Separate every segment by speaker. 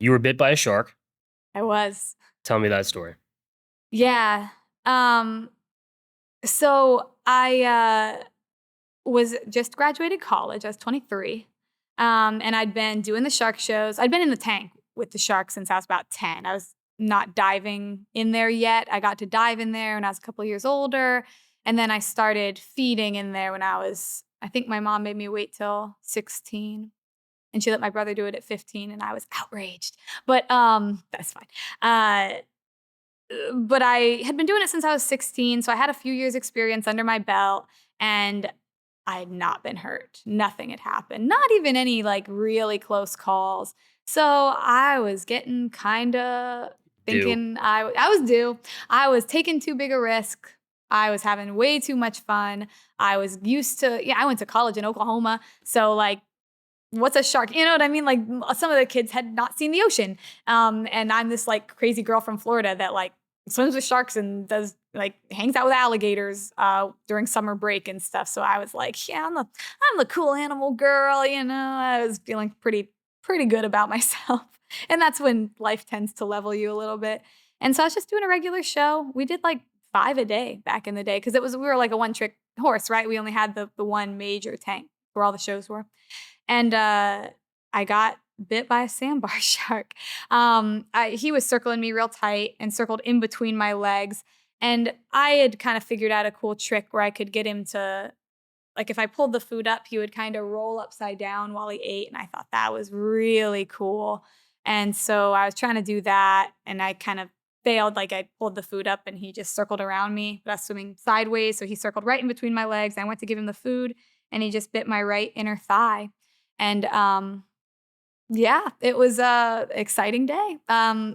Speaker 1: You were bit by a shark.
Speaker 2: I was.
Speaker 1: Tell me that story.
Speaker 2: Yeah. Um, so I was just graduated college. I was 23. And I'd been doing the shark shows. I'd been in the tank with the sharks since I was about 10. I was not diving in there yet. I got to dive in there when I was a couple years older. And then I started feeding in there when I think my mom made me wait till 16. And she let my brother do it at 15, and I was outraged. But that's fine. Uh, but I had been doing it since I was 16, so I had a few years experience under my belt, and I had not been hurt. Nothing had happened. Not even any like really close calls. So I was getting kind of
Speaker 1: Do.
Speaker 2: thinking I was due. I was taking too big a risk. I was having way too much fun. I was used to, yeah, I went to college in Oklahoma. So like what's a shark? You know what I mean? Like some of the kids had not seen the ocean. And I'm this like crazy girl from Florida that like swims with sharks and does like hangs out with alligators during summer break and stuff. So I was like, yeah, I'm the cool animal girl. You know, I was feeling pretty good about myself. And that's when life tends to level you a little bit. And so I was just doing a regular show. We did like 5 a day back in the day because we were like a one trick horse, right? We only had the one major tank where all the shows were. And I got bit by a sandbar shark. He was circling me real tight and circled in between my legs. And I had kind of figured out a cool trick where I could get him to, like, if I pulled the food up, he would kind of roll upside down while he ate. And I thought that was really cool. And so I was trying to do that, and I kind of failed. Like, I pulled the food up and he just circled around me, but I was swimming sideways. So he circled right in between my legs. I went to give him the food, and he just bit my right inner thigh. And yeah, it was a exciting day.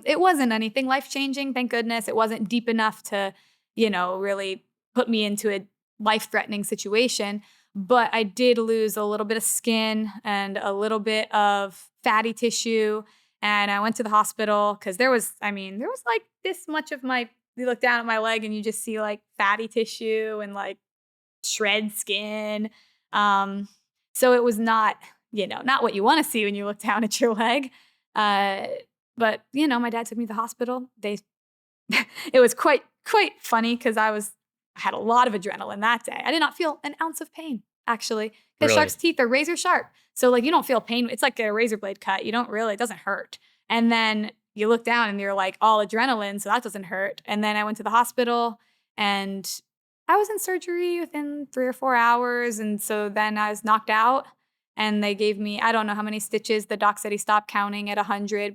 Speaker 2: It wasn't anything life changing, thank goodness. It wasn't deep enough to, really put me into a life threatening situation. But I did lose a little bit of skin and a little bit of fatty tissue. And I went to the hospital because there was like this much of my, you look down at my leg and you just see like fatty tissue and like shred skin. Um, so it was not, not what you want to see when you look down at your leg. Uh, but my dad took me to the hospital. It was quite funny because I had a lot of adrenaline that day. I did not feel an ounce of pain actually, because
Speaker 1: Really?
Speaker 2: sharks' teeth are razor sharp. So like you don't feel pain. It's like a razor blade cut. You don't really. It doesn't hurt. And then you look down and you're like all adrenaline, so that doesn't hurt. And then I went to the hospital and I was in surgery within 3 or 4 hours. And so then I was knocked out and they gave me, I don't know how many stitches. The doc said he stopped counting at 100.